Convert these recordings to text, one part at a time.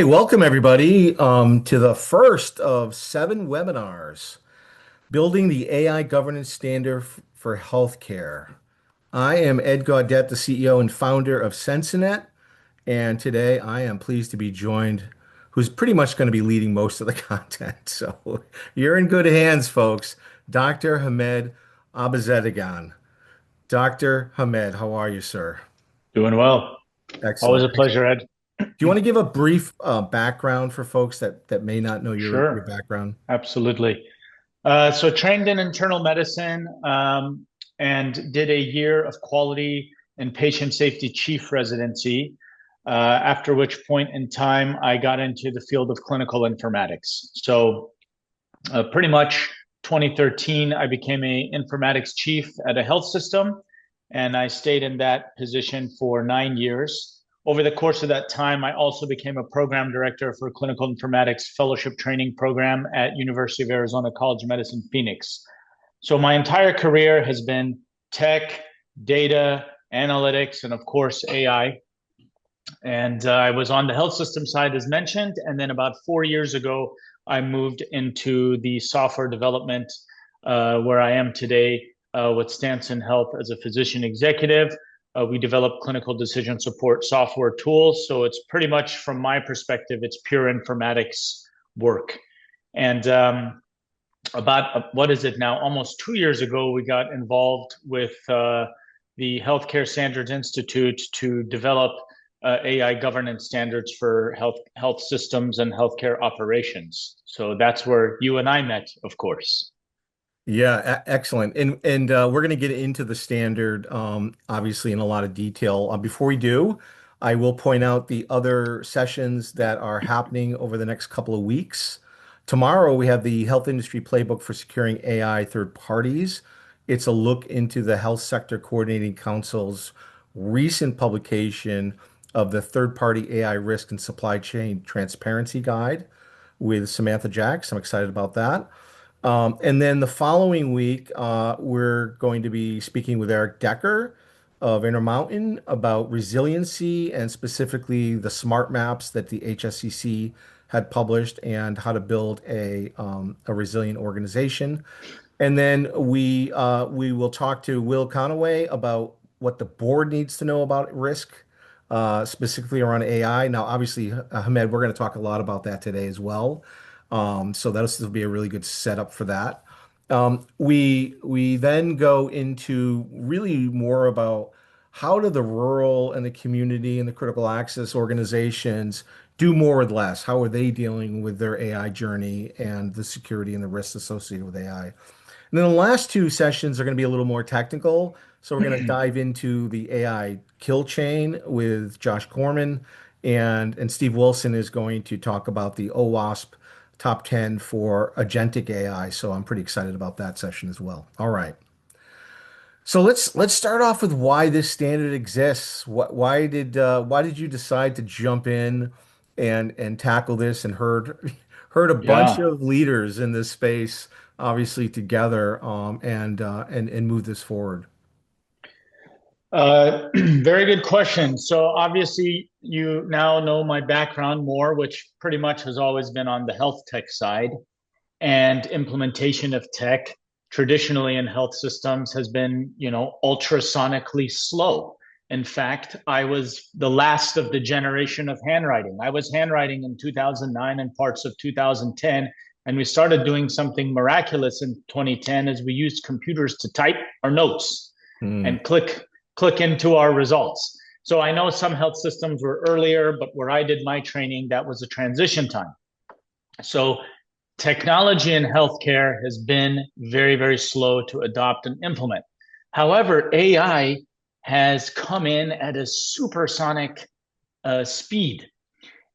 Hey, welcome everybody to the first of 7 webinars, Building the AI Governance Standard for Healthcare. I am Ed Gaudet, the CEO and founder of Censinet, and today I am pleased to be joined, who's pretty much going to be leading most of the content. So you're in good hands, folks. Dr. Hamed Abbaszadegan. Dr. Hamed, how are you, sir? Doing well. Always Excellent. a pleasure, Ed. Do you want to give a brief background for folks that may not know your Sure, background? absolutely. So trained in internal medicine and did a year of quality and patient safety chief residency. After which point in time, I got into the field of clinical informatics. So pretty much 2013, I became a informatics chief at a health system, and I stayed in that position for 9 years. Over the course of that time, I also became a program director for clinical informatics fellowship training program at University of Arizona College of Medicine, Phoenix. So my entire career has been tech, data, analytics, and of course, AI. And I was on the health system side, as mentioned. And then about 4 years ago, I moved into the software development where I am today with Stanson Health as a physician executive. We develop clinical decision support software tools. So it's pretty much, from my perspective, it's pure informatics work. And about, what is it now? Almost 2 years ago, we got involved with the Healthcare Standards Institute to develop AI governance standards for health systems and healthcare operations. So that's where you and I met, of course. Yeah, excellent. And we're going to get into the standard, obviously, in a lot of detail. Before we do, I will point out the other sessions that are happening over the next couple of weeks. Tomorrow, we have the Health Industry Playbook for Securing AI Third Parties. It's a look into the Health Sector Coordinating Council's recent publication of the Third Party AI Risk and Supply Chain Transparency Guide with Samantha Jacks. I'm excited about that. And then the following week, we're going to be speaking with Eric Decker of Intermountain about resiliency and specifically the smart maps that the HSCC had published and how to build a resilient organization. And then we will talk to Will Conaway about what the board needs to know about risk, specifically around AI. Now, obviously, Ahmed, we're going to talk a lot about that today as well. So that'll be a really good setup for that. We then go into really more about how do the rural and the community and the critical access organizations do more with less? How are they dealing with their AI journey and the security and the risks associated with AI? And then the last two sessions are going to be a little more technical. So we're going to dive into the AI kill chain with Josh Corman, and Steve Wilson is going to talk about the OWASP top 10 for agentic AI. So I'm pretty excited about that session as well. All right. So let's start off with why this standard exists. Why did you decide to jump in and tackle this and heard a bunch Yeah. of leaders in this space obviously together and move this forward. Very good question. So obviously, you now know my background more, which pretty much has always been on the health tech side. And implementation of tech traditionally in health systems has been, ultrasonically slow. In fact, I was the last of the generation of handwriting. I was handwriting in 2009 and parts of 2010, and we started doing something miraculous in 2010 as we used computers to type our notes Hmm. and click into our results. So I know some health systems were earlier, but where I did my training, that was a transition time. So technology in healthcare has been very, very slow to adopt and implement. However, AI has come in at a supersonic speed.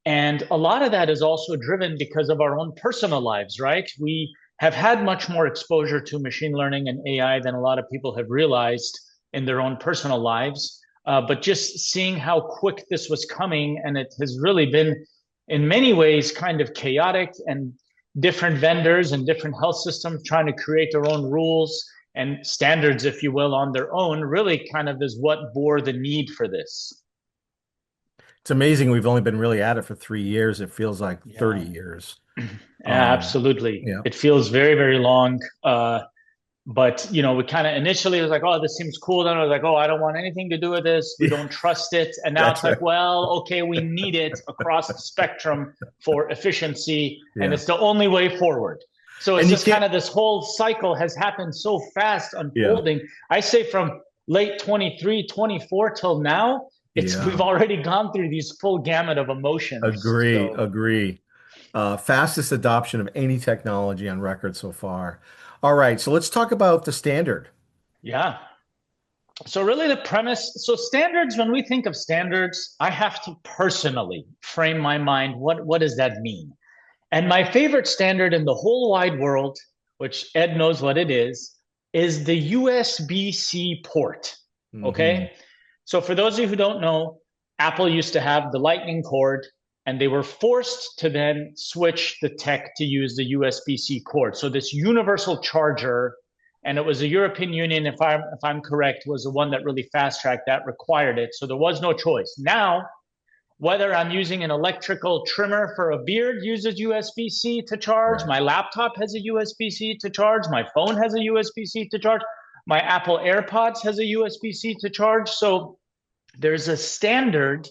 And a lot of that is also driven because of our own personal lives, right? We have had much more exposure to machine learning and AI than a lot of people have realized in their own personal lives. But just seeing how quick this was coming, and it has really been, in many ways, kind of chaotic, and different vendors and different health systems trying to create their own rules and standards, if you will, on their own, really kind of is what bore the need for this. It's amazing we've only been really at it for 3 years. It feels like 30 Yeah, years. absolutely. Yeah. It feels very, very long. But we kind of initially was like, oh, this seems cool. Then I was like, oh, I don't want anything to do with this. We Yeah, don't trust it. And now that's it's like, right. well, okay, we need it across the spectrum for efficiency, and Yeah. it's the only way forward. So it's And you just kind can't, of this whole cycle has happened so fast yeah, unfolding. I say from late 23, 24 till now, it's we've yeah. already gone through these full gamut of emotions. Agree, So agree. Fastest adoption of any technology on record so far. All right, so let's talk about the standard. yeah. So really the premise, so standards, when we think of standards, I have to personally frame my mind. What does that mean? And my favorite standard in the whole wide world, which Ed knows what it is the USB-C port. Hmm. Okay. So for those of you who don't know, Apple used to have the lightning cord, and they were forced to then switch the tech to use the USB-C cord. So this universal charger, and it was the European Union, if I'm correct, was the one that really fast tracked that, required it. So there was no choice. Now, whether I'm using an electrical trimmer for a beard uses USB-C to charge, Right. my laptop has a USB-C to charge, my phone has a USB-C to charge, my Apple AirPods has a USB-C to charge. So there's a standard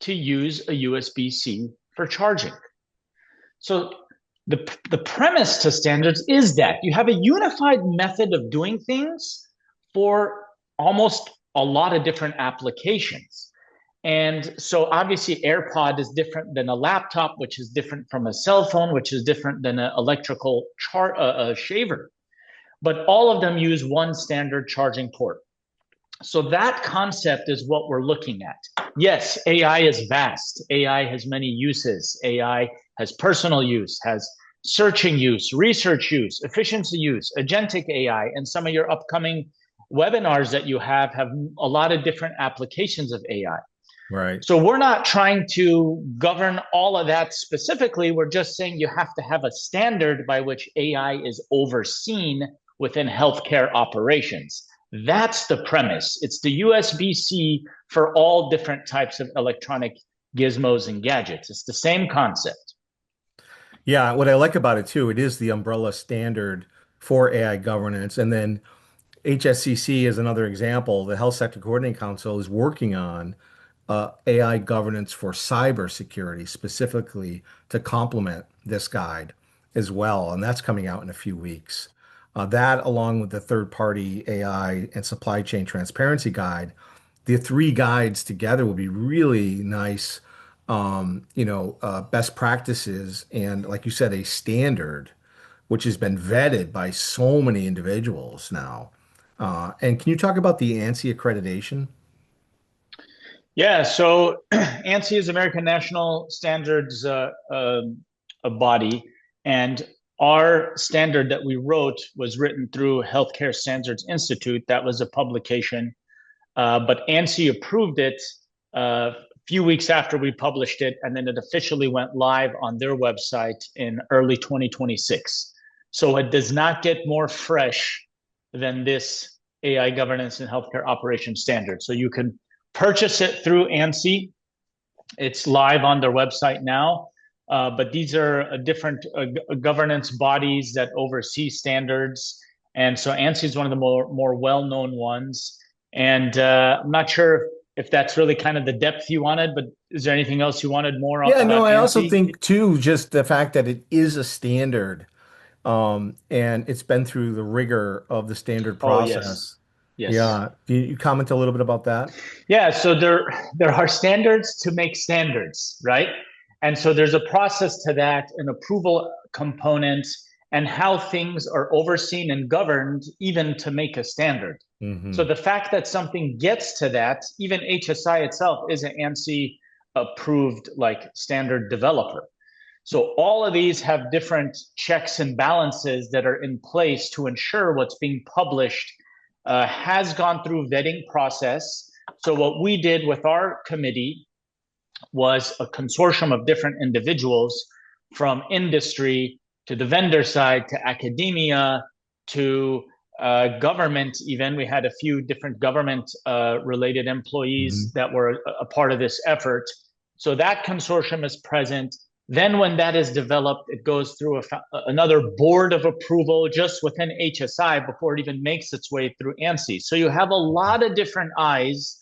to use a USB-C for charging. So the premise to standards is that you have a unified method of doing things for almost a lot of different applications. And so obviously AirPod is different than a laptop, which is different from a cell phone, which is different than an electrical shaver. But all of them use one standard charging port. So that concept is what we're looking at. Yes, AI is vast. AI has many uses. AI has personal use, has searching use, research use, efficiency use, agentic AI, and some of your upcoming webinars that you have a lot of different applications of AI. Right. So we're not trying to govern all of that specifically. We're just saying you have to have a standard by which AI is overseen within healthcare operations. That's the premise. It's the USB-C for all different types of electronic gizmos and gadgets. It's the same concept. Yeah, what I like about it too, it is the umbrella standard for AI governance. And then HSCC is another example. The Health Sector Coordinating Council is working on AI governance for cybersecurity specifically to complement this guide as well. And that's coming out in a few weeks. That, along with the third-party AI and supply chain transparency guide, the three guides together will be really nice, best practices and, like you said, a standard which has been vetted by so many individuals now. And can you talk about the ANSI accreditation? Yeah, so ANSI is American National Standards a body, and our standard that we wrote was written through Healthcare Standards Institute. That was a publication, but ANSI approved it a few weeks after we published it, and then it officially went live on their website in early 2026. So it does not get more fresh than this AI governance and healthcare operations standard. So you can purchase it through ANSI. It's live on their website now. But these are different governance bodies that oversee standards. And so ANSI is one of the more well-known ones. And I'm not sure if that's really kind of the depth you wanted, but is there anything else you wanted more Yeah, no, about I also ANSI? think too, just the fact that it is a standard, and it's been through the rigor of the standard Oh, yes. process. Yes. Yeah. Do you comment a little bit about that? Yeah, so there are standards to make standards, right? And so there's a process to that, an approval component, and how things are overseen and governed, even to make a standard. So Hmm. the fact that something gets to that, even HSI itself is an ANSI approved like standard developer. So all of these have different checks and balances that are in place to ensure what's being published has gone through vetting process. So what we did with our committee was a consortium of different individuals from industry to the vendor side to academia to government. Even we had a few different government related employees Hmm. that were a part of this effort. So that consortium is present. Then when that is developed, it goes through another board of approval just within HSI before it even makes its way through ANSI. So you have a lot of different eyes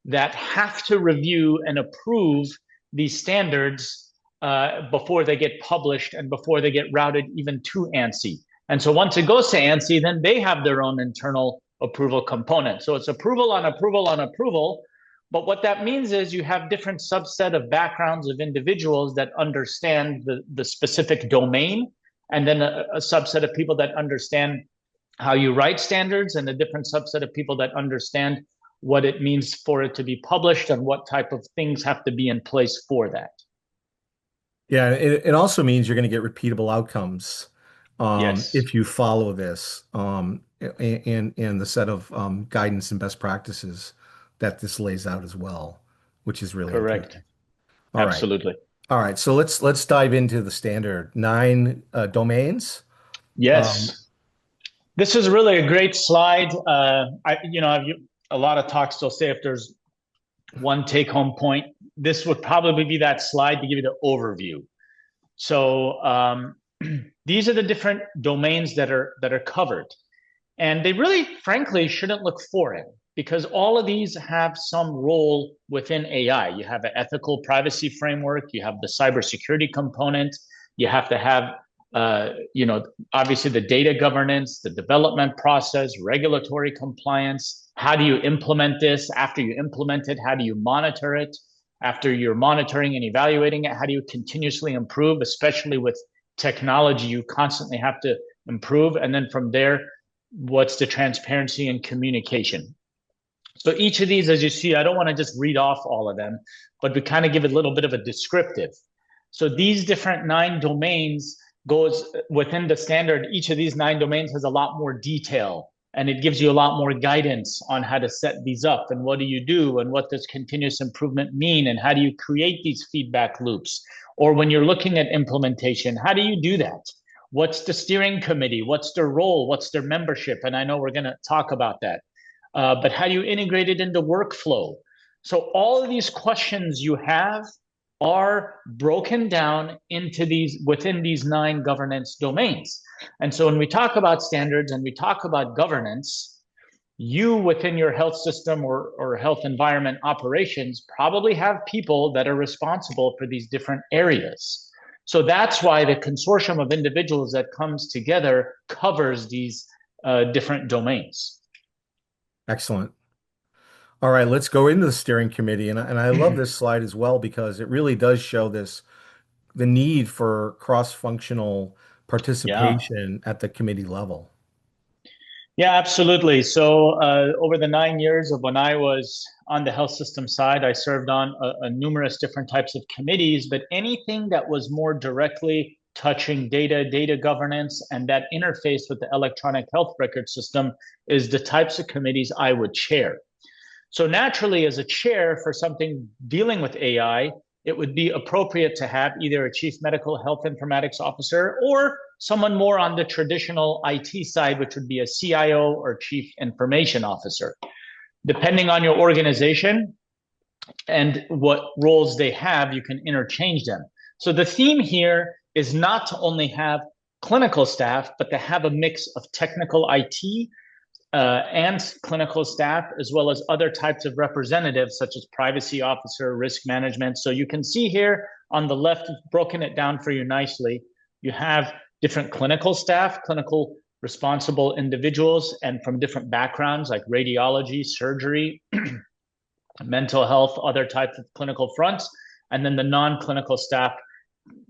that have to review and approve these standards before they get published and before they get routed even to ANSI. And so once it goes to ANSI, then they have their own internal approval component. So it's approval on approval on approval. But what that means is you have different subset of backgrounds of individuals that understand the specific domain, and then a subset of people that understand how you write standards, and a different subset of people that understand what it means for it to be published and what type of things have to be in place for that. Yeah, it also means you're going to get repeatable outcomes Yes, if you follow this and the set of guidance and best practices that this lays out as well, which is really correct. important. All right. Absolutely. All right. So let's dive into the standard. 9 domains. Um, Yes. This is really a great slide. A lot of talks will say if there's one take home point, this would probably be that slide to give you the overview. So these are the different domains that are covered. And they really, frankly, shouldn't look foreign because all of these have some role within AI. You have an ethical privacy framework, you have the cybersecurity component, you have to have, obviously the data governance, the development process, regulatory compliance. How do you implement this? After you implement it, how do you monitor it? After you're monitoring and evaluating it, how do you continuously improve, especially with technology, you constantly have to improve. And then from there, what's the transparency and communication? So each of these, as you see, I don't want to just read off all of them, but we kind of give a little bit of a descriptive. So these different 9 domains goes within the standard. Each of these 9 domains has a lot more detail, and it gives you a lot more guidance on how to set these up and what do you do and what does continuous improvement mean and how do you create these feedback loops. Or when you're looking at implementation, how do you do that? What's the steering committee? What's their role? What's their membership? And I know we're going to talk about that. But how do you integrate it into workflow? So all of these questions you have are broken down into these within these 9 governance domains. And so when we talk about standards and we talk about governance, you within your health system or health environment operations probably have people that are responsible for these different areas. So that's why the consortium of individuals that comes together covers these different domains. Excellent. All right, let's go into the steering committee. And I love this slide as well because it really does show the need for cross-functional Yeah. participation at the committee level. Yeah, absolutely. So over the 9 years of when I was on the health system side, I served on a numerous different types of committees, but anything that was more directly touching data governance, and that interface with the electronic health record system is the types of committees I would chair. So naturally, as a chair for something dealing with AI, it would be appropriate to have either a chief medical health informatics officer or someone more on the traditional IT side, which would be a CIO or chief information officer. Depending on your organization and what roles they have, you can interchange them. So the theme here is not to only have clinical staff, but to have a mix of technical IT and clinical staff, as well as other types of representatives, such as privacy officer, risk management. So you can see here on the left, broken it down for you nicely. You have different clinical staff, clinical responsible individuals, and from different backgrounds like radiology, surgery, mental health, other types of clinical fronts. And then the non-clinical staff,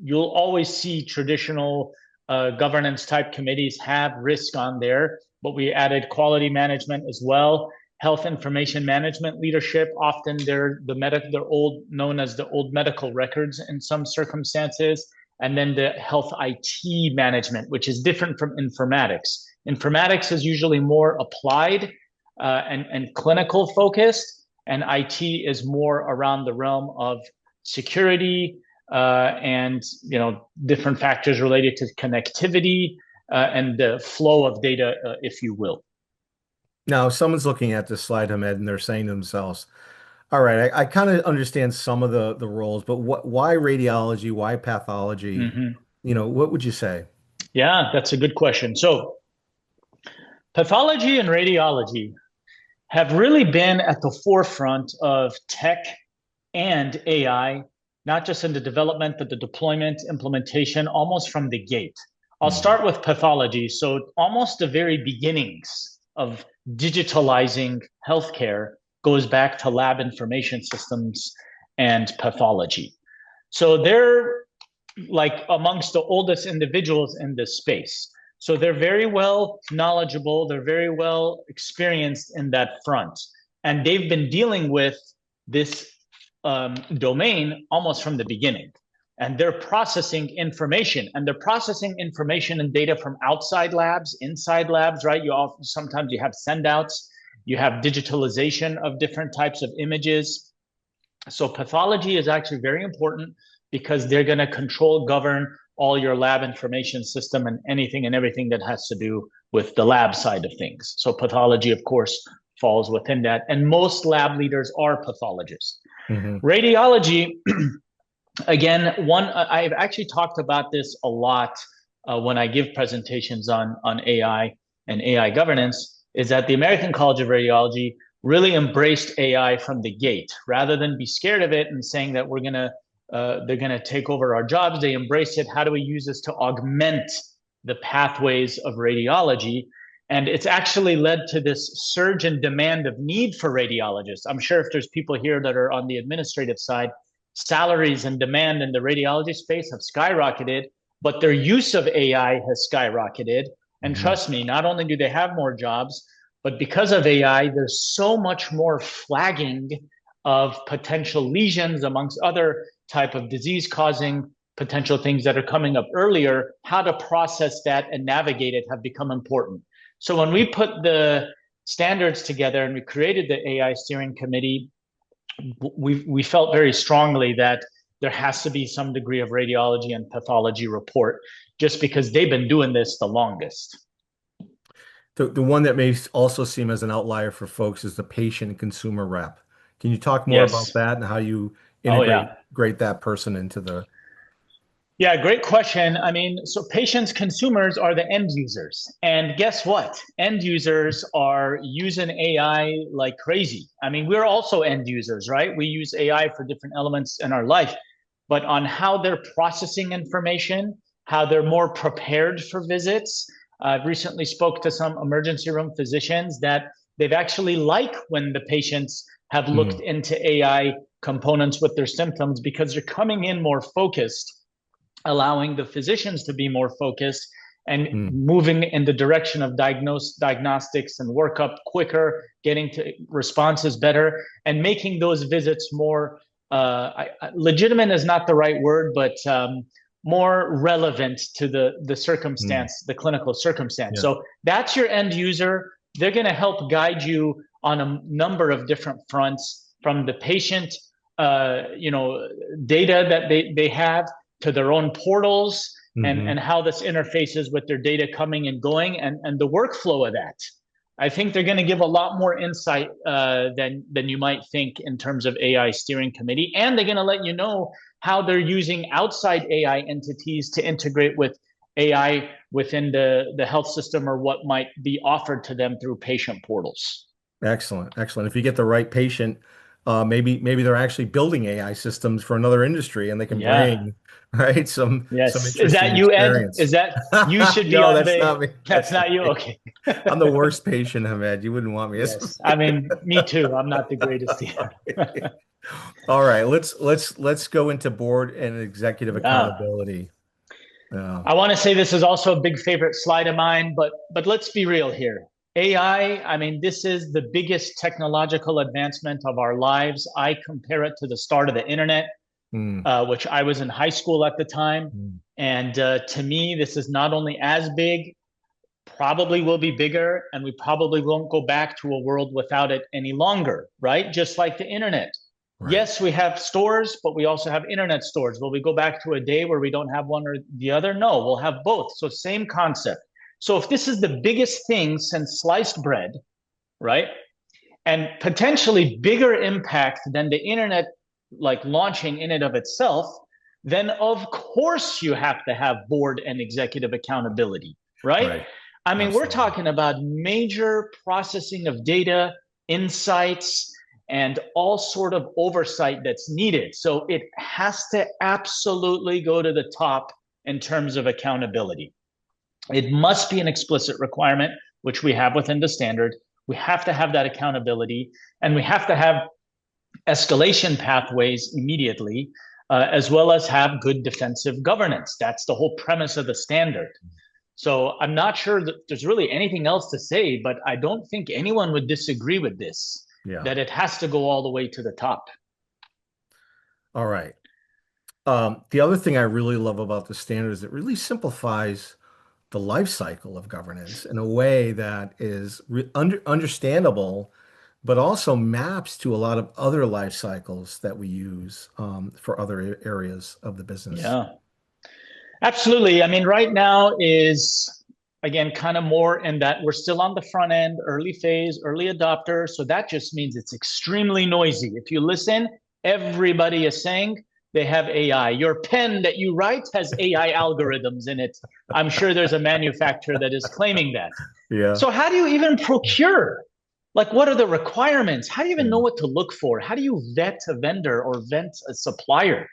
you'll always see traditional governance type committees have risk on there, but we added quality management as well. Health information management leadership, often they're known as the old medical records in some circumstances. And then the health IT management, which is different from informatics. Informatics is usually more applied and clinical focused, and IT is more around the realm of security, and different factors related to connectivity and the flow of data, if you will. Now, if someone's looking at this slide, Ahmed, and they're saying to themselves, All right, I kind of understand some of the roles, but why radiology? Why pathology? Hmm. What would you say? Yeah, that's a good question. So, pathology and radiology have really been at the forefront of tech and AI, not just in the development, but the deployment, implementation, almost from the gate. I'll Mhm. start with pathology. So, almost the very beginnings of digitalizing healthcare goes back to lab information systems and pathology. So, they're like amongst the oldest individuals in this space. So they're very well knowledgeable, they're very well experienced in that front. And they've been dealing with this domain almost from the beginning. And they're processing information, and they're processing information and data from outside labs, inside labs, right? Sometimes you have sendouts, you have digitalization of different types of images. So pathology is actually very important because they're going to control, govern all your lab information system and anything and everything that has to do with the lab side of things. So pathology, of course, falls within that. And most lab leaders are pathologists. Mhm. Radiology, again, I've actually talked about this a lot when I give presentations on AI and AI governance, is that the American College of Radiology really embraced AI from the gate, rather than be scared of it and saying that they're gonna take over our jobs. They embrace it. How do we use this to augment the pathways of radiology? And it's actually led to this surge in demand of need for radiologists. I'm sure if there's people here that are on the administrative side, salaries and demand in the radiology space have skyrocketed, but their use of AI has skyrocketed. And Mhm. trust me, not only do they have more jobs, but because of AI, there's so much more flagging of potential lesions amongst other type of disease causing potential things that are coming up earlier. How to process that and navigate it have become important. So when we put the standards together and we created the AI steering committee, we felt very strongly that there has to be some degree of radiology and pathology report, just because they've been doing this the longest. The one that may also seem as an outlier for folks is the patient and consumer rep. Can you talk more about Yes. that and how you Oh integrate yeah. grade that person into the Yeah, great question. I mean, so patients, consumers are the end users. And guess what? End users are using AI like crazy. I mean, we're also end users, right? We use AI for different elements in our life, but on how they're processing information, how they're more prepared for visits. I've recently spoke to some emergency room physicians that they've actually like when the patients have looked Mhm. into AI components with their symptoms because they're coming in more focused, allowing the physicians to be more focused and Mhm. moving in the direction of diagnostics and workup quicker, getting to responses better, and making those visits more legitimate is not the right word, but more relevant to the Mhm. circumstance, the clinical circumstance. Yeah. So that's your end user. They're going to help guide you on a number of different fronts, from the patient, data that they have, to their own portals, and Mhm. how this interfaces with their data coming and going, and the workflow of that. I think they're going to give a lot more insight than you might think in terms of AI steering committee, and they're going to let you know how they're using outside AI entities to integrate with AI within the health system, or what might be offered to them through patient portals. Excellent. Excellent. If you get the right patient, maybe they're actually building AI systems for another industry and they can Yeah. bring, right, some Yes. Is interesting that you, Ed? experience. Is that you should be No, on that's the? not me. That's That's not not you. me. Okay. I'm the worst patient, Hamed. You wouldn't want me as Yes. I mean, me too. I'm not the greatest either. All right, let's go into board and executive Yeah. accountability. I want to say this is also a big favorite slide of mine, but let's be real here. I mean, this is the biggest technological advancement of our lives. I compare it to the start of the internet, Hmm. which I was in high school at the time. Hmm. And to me, this is not only as big, probably will be bigger, and we probably won't go back to a world without it any longer, right? Just like the internet. Right. Yes, we have stores, but we also have internet stores. Will we go back to a day where we don't have one or the other? No, we'll have both. So, same concept. So, if this is the biggest thing since sliced bread, right? and potentially bigger impact than the internet like launching in and of itself, then of course you have to have board and executive accountability, right? Right. I mean, we're Absolutely. talking about major processing of data, insights, and all sort of oversight that's needed. So it has to absolutely go to the top in terms of accountability. It must be an explicit requirement, which we have within the standard. We have to have that accountability, and we have to have escalation pathways immediately, as well as have good defensive governance. That's the whole premise of the standard. So I'm not sure that there's really anything else to say, but I don't think anyone would disagree with this, Yeah. that it has to go all the way to the top. All right. The other thing I really love about the standard is it really simplifies the life cycle of governance in a way that is understandable, but also maps to a lot of other life cycles that we use for other areas of the business. Yeah, absolutely. I mean, right now is, again, kind of more in that we're still on the front end, early phase, early adopter. So that just means it's extremely noisy. If you listen, everybody is saying they have AI. Your pen that you write has AI algorithms in it. I'm sure there's a manufacturer that is claiming that. Yeah. So how do you even procure? Like, what are the requirements? How do you even know Yeah. what to look for? How do you vet a vendor or vet a supplier?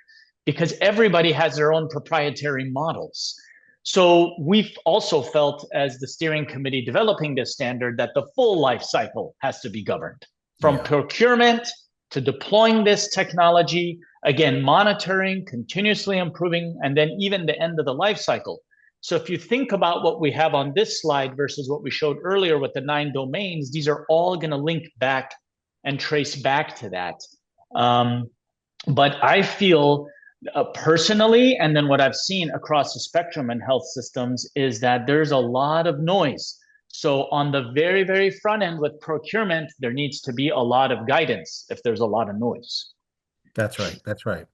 Because everybody has their own proprietary models. So we've also felt, as the steering committee developing this standard, that the full life cycle has to be governed, from Yeah. procurement to deploying this technology, again, monitoring, continuously improving, and then even the end of the life cycle. So if you think about what we have on this slide versus what we showed earlier with the 9 domains, these are all going to link back and trace back to that. But I feel personally, and then what I've seen across the spectrum in health systems is that there's a lot of noise. So on the very, very front end with procurement, there needs to be a lot of guidance if there's a lot of noise. That's right. That's right.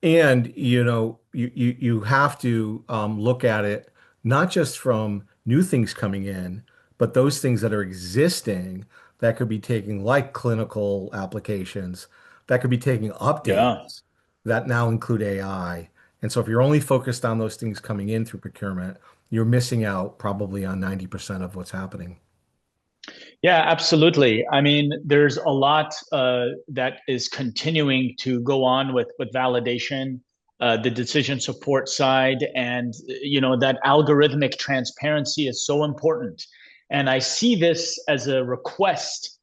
And you have to look at it not just from new things coming in, but those things that are existing that could be taking like clinical applications that could be taking Yeah. updates that now include AI. And so if you're only focused on those things coming in through procurement, you're missing out probably on 90% of what's happening. Yeah, absolutely. I mean, there's a lot that is continuing to go on with validation, the decision support side, and that algorithmic transparency is so important. And I see this as a request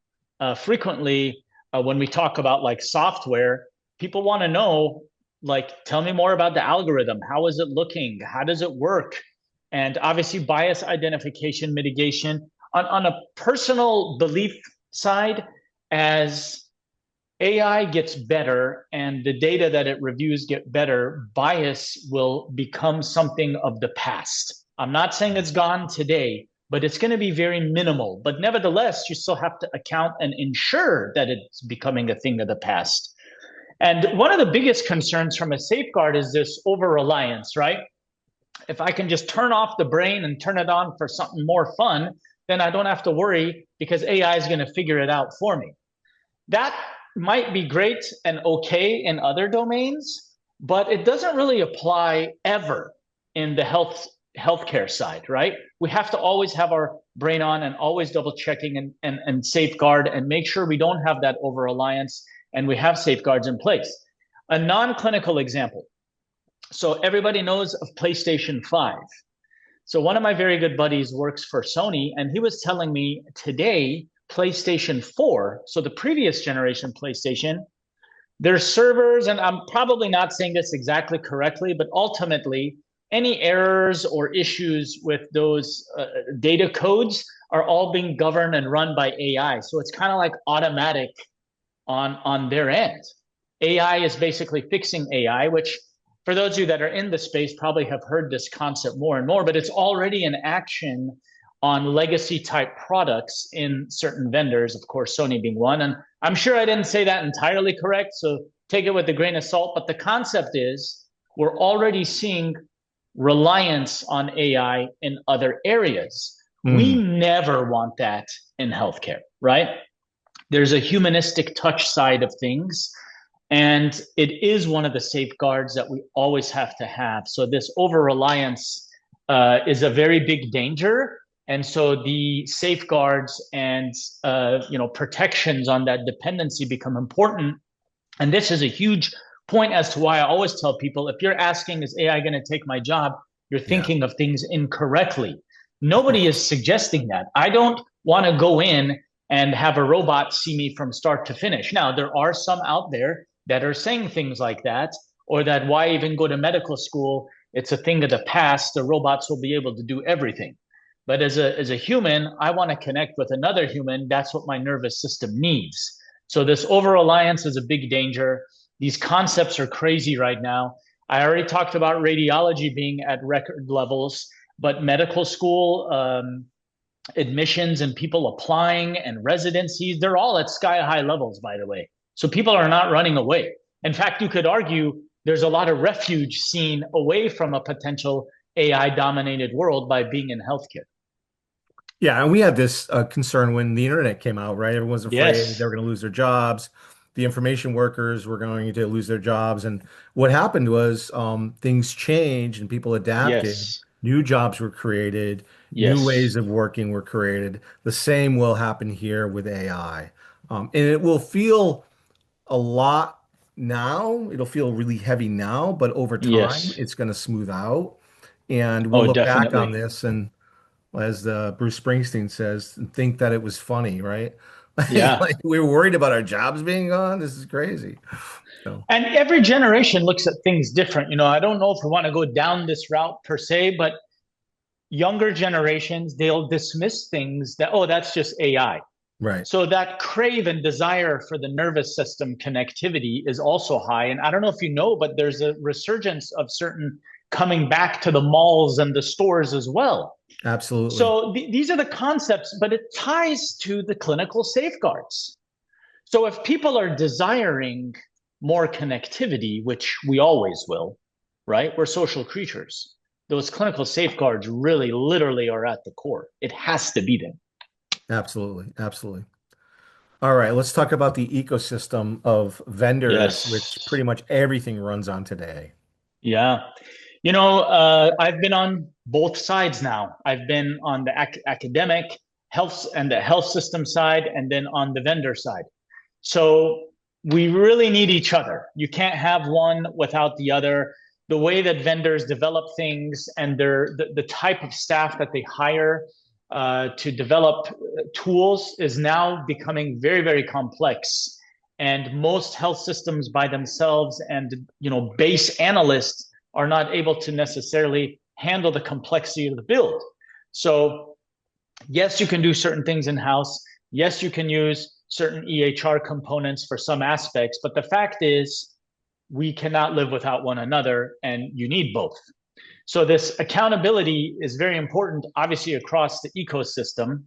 frequently when we talk about like software. People want to know, like, tell me more about the algorithm. How is it looking? How does it work? And obviously, bias identification mitigation on a personal belief side, as AI gets better and the data that it reviews get better, bias will become something of the past. I'm not saying it's gone today, but it's going to be very minimal. But nevertheless, you still have to account and ensure that it's becoming a thing of the past. And one of the biggest concerns from a safeguard is this over reliance, right? If I can just turn off the brain and turn it on for something more fun, then I don't have to worry because AI is going to figure it out for me. That might be great and okay in other domains, but it doesn't really apply ever in the healthcare side, right? We have to always have our brain on and always double checking and safeguard and make sure we don't have that over reliance and we have safeguards in place. A non-clinical example. So everybody knows of PlayStation 5. So one of my very good buddies works for Sony, and he was telling me today, PlayStation 4, so the previous generation PlayStation, their servers, and I'm probably not saying this exactly correctly, but ultimately, any errors or issues with those data codes are all being governed and run by AI. So it's kind of like automatic on their end. AI is basically fixing AI, which for those of you that are in the space probably have heard this concept more and more, but it's already in action on legacy type products in certain vendors, of course, Sony being one. And I'm sure I didn't say that entirely correct, so take it with a grain of salt. But the concept is we're already seeing reliance on AI in other areas. We Mm, never want that in healthcare, right? there's a humanistic touch side of things. And it is one of the safeguards that we always have to have. So this over reliance is a very big danger. And so the safeguards and protections on that dependency become important. And this is a huge point as to why I always tell people, if you're asking, is AI going to take my job? You're Yeah. thinking of things incorrectly. Nobody is suggesting that. I don't want to go in and have a robot see me from start to finish. Now, there are some out there that are saying things like that, or that why even go to medical school? It's a thing of the past. The robots will be able to do everything. But as a human, I want to connect with another human. That's what my nervous system needs. So this over reliance is a big danger. These concepts are crazy right now. I already talked about radiology being at record levels, but medical school admissions and people applying and residencies, they're all at sky high levels, by the way. So people are not running away. In fact, you could argue there's a lot of refuge seen away from a potential AI dominated world by being in healthcare. Yeah, and we had this concern when the internet came out, right? Everyone was afraid they Yes. were going to lose their jobs. The information workers were going to lose their jobs. And what happened was things changed and people adapted. Yes. New jobs were created. New ways Yes. of working were created. The same will happen here with AI. And it will feel a lot now. It'll feel really heavy now, but over time, Yes. it's going to smooth out. And we'll Oh, look back on definitely. this and as Bruce Springsteen says, think that it was funny, right? Yeah. Like we were worried about our jobs being gone. This is crazy. So, And every generation looks at things different. I don't know if we want to go down this route per se, but younger generations, they'll dismiss things that, oh, that's just AI. right. So that crave and desire for the nervous system connectivity is also high. And I don't know if you know, but there's a resurgence of certain coming back to the malls and the stores as well. Absolutely. So these are the concepts, but it ties to the clinical safeguards. So if people are desiring more connectivity, which we always will, right? We're social creatures. Those clinical safeguards really literally are at the core. It has to be there. Absolutely. Absolutely. All right, let's talk about the ecosystem of vendors, which Yes. pretty much everything runs on today. Yeah. I've been on both sides now. I've been on the academic health and the health system side, and then on the vendor side. So we really need each other. You can't have one without the other. The way that vendors develop things and the type of staff that they hire to develop tools is now becoming very, very complex. And most health systems by themselves and base analysts are not able to necessarily handle the complexity of the build. So yes, you can do certain things in house. Yes, you can use certain EHR components for some aspects, but the fact is we cannot live without one another, and you need both. So this accountability is very important, obviously, across the ecosystem,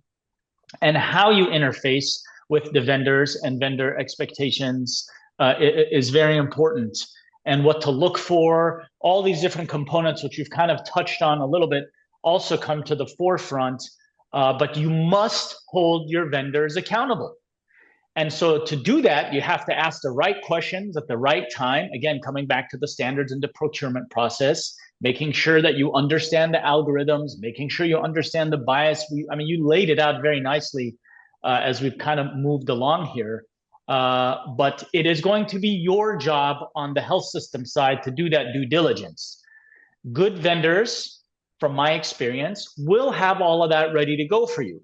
and how you interface with the vendors and vendor expectations is very important. And what to look for, all these different components, which you've kind of touched on a little bit, also come to the forefront. But you must hold your vendors accountable. And so to do that, you have to ask the right questions at the right time. Again, coming back to the standards and the procurement process, making sure that you understand the algorithms, making sure you understand the bias. You laid it out very nicely as we've kind of moved along here. But it is going to be your job on the health system side to do that due diligence. Good vendors, from my experience, will have all of that ready to go for you.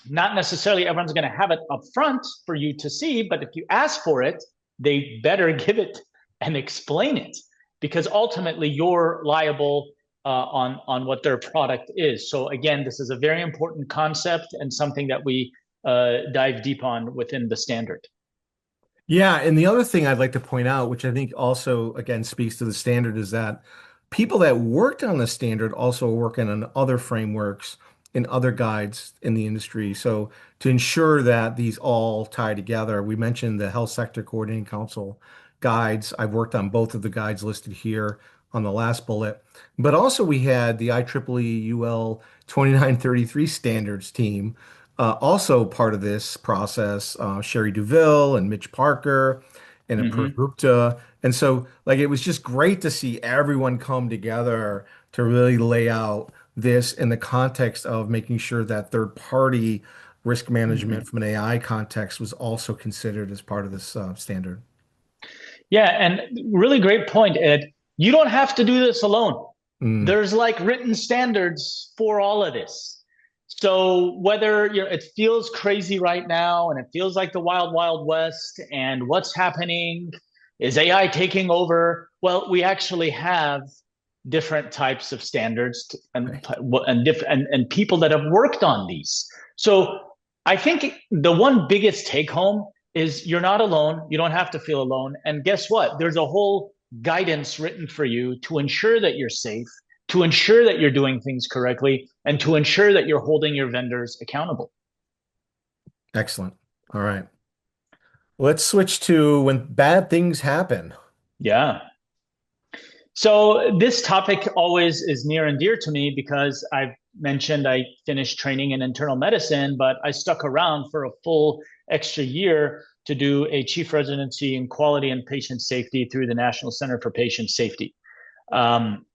Not necessarily everyone's going to have it up front for you to see, but if you ask for it, they better give it and explain it, because ultimately you're liable on what their product is. So again, this is a very important concept and something that we dive deep on within the standard. Yeah, and the other thing I'd like to point out, which I think also again speaks to the standard, is that people that worked on the standard also are working on other frameworks and other guides in the industry. So to ensure that these all tie together, we mentioned the Health Sector Coordinating Council guides. I've worked on both of the guides listed here on the last bullet, but also we had the IEEE UL 2933 standards team also part of this process, Sherry Duville and Mitch Parker and Apur Hmm. Gupta. And so, like, it was just great to see everyone come together to really lay out this in the context of making sure that third party risk management Hmm. from an AI context was also considered as part of this standard. Yeah, and really great point, Ed. You don't have to do this alone. Mm, There's like written standards for all of this. So whether it feels crazy right now and it feels like the wild, wild west, and what's happening is AI taking over. Well, we actually have different types of standards right. and people that have worked on these. So I think the one biggest take home is you're not alone. You don't have to feel alone. And guess what? There's a whole guidance written for you to ensure that you're safe, to ensure that you're doing things correctly, and to ensure that you're holding your vendors accountable. Excellent. All right. Let's switch to when bad things happen. Yeah. So this topic always is near and dear to me because I've mentioned I finished training in internal medicine, but I stuck around for a full extra year to do a chief residency in quality and patient safety through the National Center for Patient Safety. Um,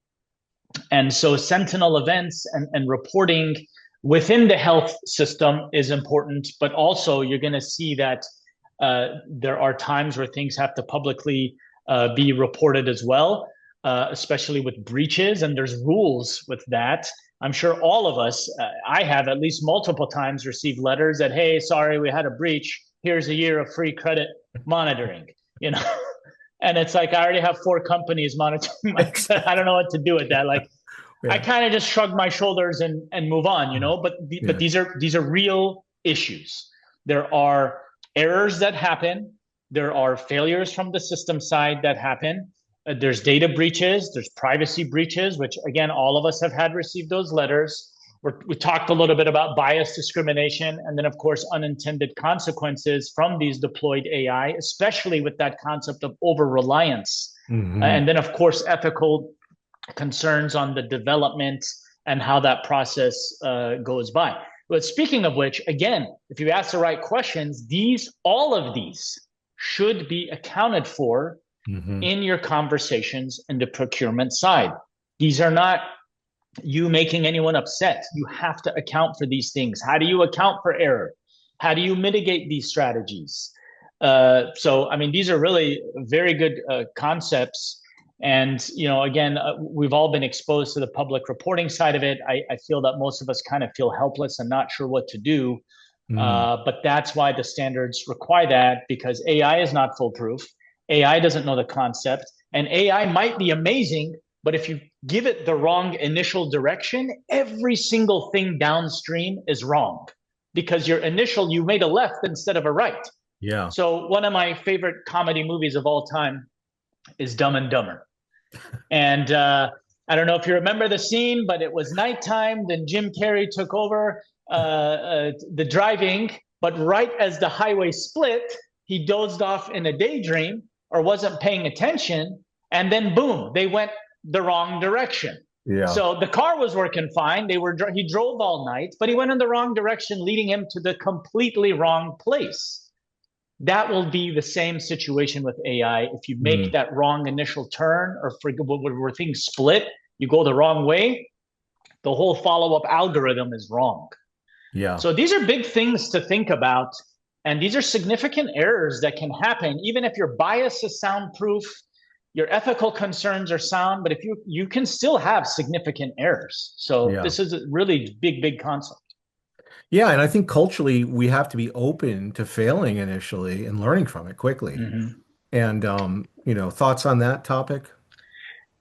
and so sentinel events and reporting within the health system is important, but also you're going to see that there are times where things have to publicly be reported as well, especially with breaches, and there's rules with that. I'm sure all of us, I have at least multiple times received letters that, hey, sorry, we had a breach. Here's a year of free credit monitoring, you know? And it's like, I already have four companies monitoring my credit. I don't know what to do with that. Like, I Yeah. kind of just shrug my shoulders and move on, you Mm, know. But yeah. these are real issues. There are errors that happen. There are failures from the system side that happen. There's data breaches. There's privacy breaches, which again, all of us have had received those letters. We talked a little bit about bias discrimination, and then of course unintended consequences from these deployed AI, especially with that concept of over reliance, Hmm. and then of course ethical concerns on the development and how that process goes by. But speaking of which, again, if you ask the right questions, all of these should be accounted for Hmm. in your conversations in the procurement side. These are not you making anyone upset. You have to account for these things. How do you account for error? How do you mitigate these strategies? So, I mean, these are really very good concepts. And, again, we've all been exposed to the public reporting side of it. I feel that most of us kind of feel helpless and not sure what to do. Mm. But that's why the standards require that because AI is not foolproof. AI doesn't know the concept, and AI might be amazing, but if you give it the wrong initial direction, every single thing downstream is wrong because you made a left instead of a right. Yeah. So, one of my favorite comedy movies of all time is Dumb and Dumber. And I don't know if you remember the scene, but it was nighttime. Then Jim Carrey took over the driving, but right as the highway split, he dozed off in a daydream or wasn't paying attention. And then boom, they went the wrong direction. Yeah. So the car was working fine. He drove all night, but he went in the wrong direction, leading him to the completely wrong place. That will be the same situation with AI. If you make Mm. that wrong initial turn or where things split, you go the wrong way, the whole follow up algorithm is wrong. Yeah. So these are big things to think about. And these are significant errors that can happen, even if your bias is soundproof, your ethical concerns are sound, but if you can still have significant errors. So Yeah. this is a really big, big concept. Yeah. And I think culturally, we have to be open to failing initially and learning from it quickly. Mm-hmm. And, thoughts on that topic?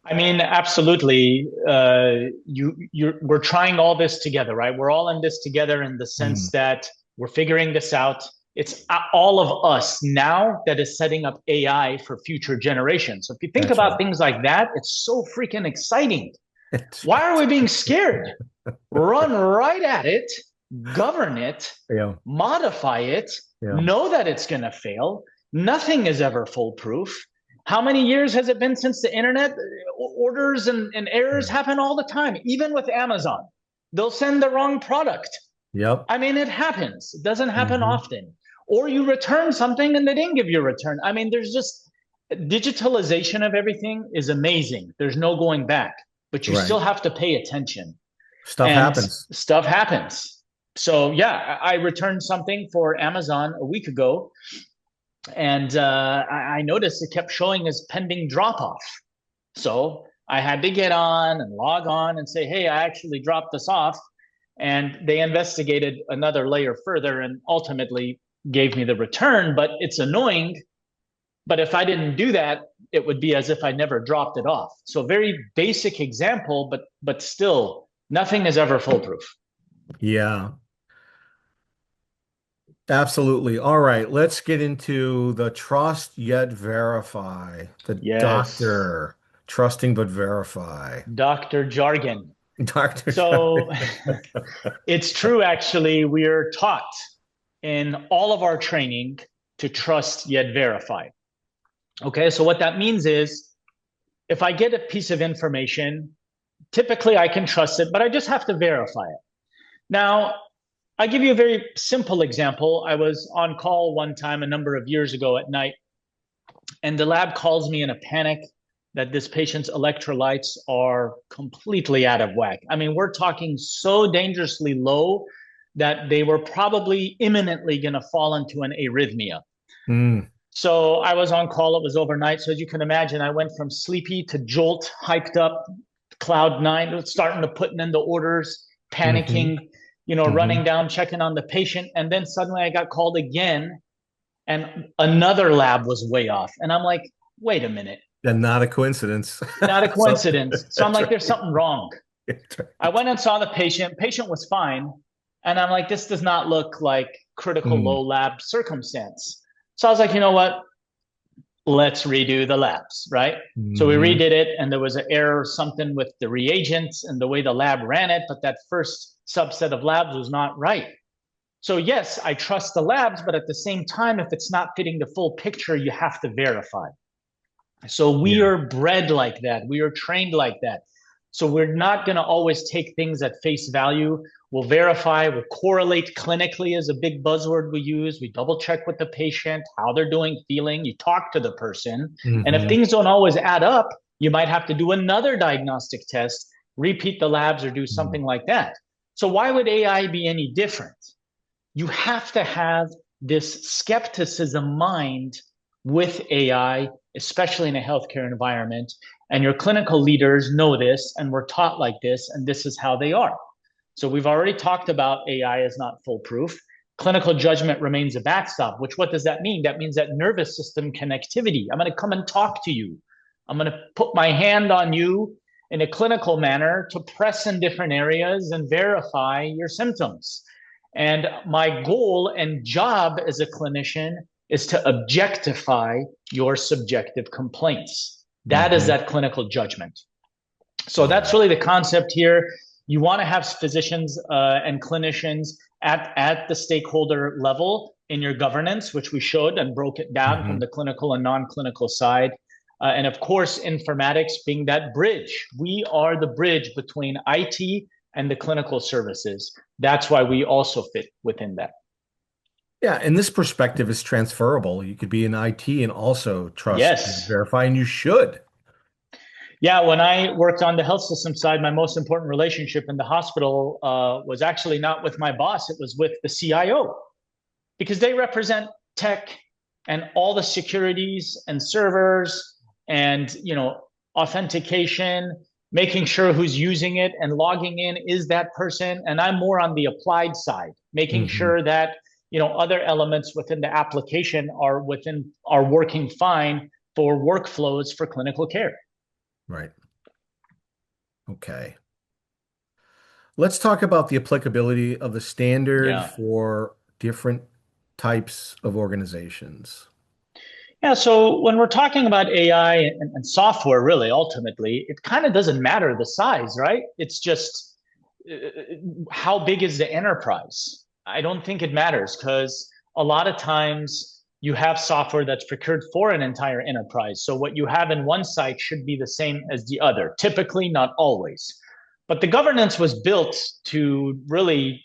I mean, absolutely. We're trying all this together, right? We're all in this together in the Mm. sense that we're figuring this out. It's all of us now that is setting up AI for future generations. So if you think That's about right. things like that, it's so freaking exciting. That's Why are right. we being scared? Run right at it, govern it, Yeah. modify it, Yeah. know that it's going to fail. Nothing is ever foolproof. How many years has it been since the internet? Orders and errors Mm. happen all the time, even with Amazon. They'll send the wrong product. Yep. I mean, it happens. It doesn't happen often. Or you return something and they didn't give you a return. I mean, there's just digitalization of everything is amazing. There's no going back, but you still Right. have to pay attention Stuff and happens. stuff happens. So, yeah, I returned something for Amazon a week ago and I noticed it kept showing as pending drop off. So I had to get on and log on and say, hey, I actually dropped this off. And they investigated another layer further and ultimately gave me the return. But it's annoying. But if I didn't do that, it would be as if I never dropped it off. So very basic example, but still, nothing is ever foolproof. Yeah, absolutely. All right, let's get into the trust yet verify. The Yes, doctor trusting but verify. Dr. Jargon. Doctor. So it's true, actually, we're taught in all of our training to trust yet verify. Okay, so what that means is if I get a piece of information, typically I can trust it, but I just have to verify it. Now, I'll give you a very simple example. I was on call one time a number of years ago at night, and the lab calls me in a panic that this patient's electrolytes are completely out of whack. I mean, we're talking so dangerously low that they were probably imminently going to fall into an arrhythmia. Mm, So I was on call. It was overnight. So as you can imagine, I went from sleepy to jolt, hyped up, cloud nine, starting to putting in the orders, hmm panicking, running down, checking on the patient. And then suddenly I got called again and another lab was way off. And I'm like, wait a minute, And not a coincidence. not a So coincidence. So I'm that's like, there's right. something wrong. That's I right. went and saw the patient. Patient was fine. And I'm like, this does not look like critical Mm, low lab circumstance. So I was like, you know what? Let's redo the labs, right? So we hmm redid it, and there was an error, something with the reagents and the way the lab ran it, but that first subset of labs was not right. So, yes, I trust the labs, but at the same time, if it's not fitting the full picture, you have to verify. So we Yeah. are bred like that. We are trained like that. So we're not going to always take things at face value. We'll verify, we'll correlate clinically is a big buzzword we use. We double check with the patient, how they're doing, feeling. You talk to the person. And if hmm things don't always add up, you might have to do another diagnostic test, repeat the labs, or do something like that. So why would AI be any different? You have to have this skepticism mind with AI, especially in a healthcare environment. And your clinical leaders know this, and we're taught like this, and this is how they are. So we've already talked about AI is not foolproof. Clinical judgment remains a backstop, which what does that mean? That means that nervous system connectivity. I'm going to come and talk to you. I'm going to put my hand on you in a clinical manner to press in different areas and verify your symptoms. And my goal and job as a clinician is to objectify your subjective complaints. That is hmm that clinical judgment. So that's Yeah. really the concept here. You want to have physicians and clinicians at the stakeholder level in your governance, which we showed and broke it down from hmm the clinical and non-clinical side. And of course, informatics being that bridge. We are the bridge between IT and the clinical services. That's why we also fit within that. Yeah, and this perspective is transferable. You could be in IT and also trust and Yes. verify, and you should. Yeah, when I worked on the health system side, my most important relationship in the hospital was actually not with my boss, it was with the CIO because they represent tech and all the securities and servers and, authentication, making sure who's using it and logging in is that person. And I'm more on the applied side, making hmm sure that, other elements within the application are working fine for workflows for clinical care. Right. Okay. Let's talk about the applicability of the standard Yeah. for different types of organizations. Yeah, so when we're talking about AI and software, really, ultimately, it kind of doesn't matter the size, right? It's just uh, how big is the enterprise? I don't think it matters because a lot of times you have software that's procured for an entire enterprise. So what you have in one site should be the same as the other, typically, not always. But the governance was built to really